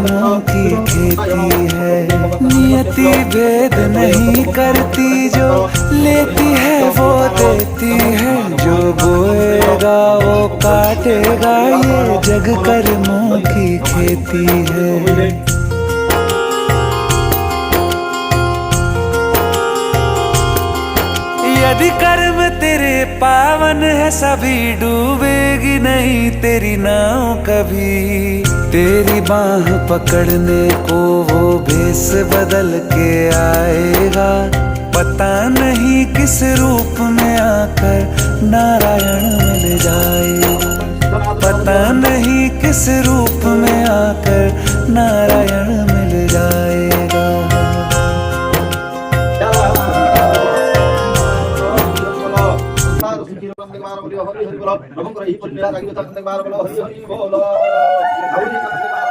कर्मों की खेती है। नियति भेद नहीं करती, जो लेती है वो देती है। जो बोएगा वो काटेगा, ये जग कर्मों की खेती है। यदि कर्म तेरे पावन है, सभी डूबेगी नहीं तेरी नाव कभी। तेरी बाह पकड़ने को वो भेष बदल के आएगा, पता नहीं किस रूप में आकर नारायण मिल जाएगा। पता नहीं किस रूप में आकर नारायण मिल जाएगा। हरि हरि बोलो, नमो हरि बोलो, हरि हरि बोलो।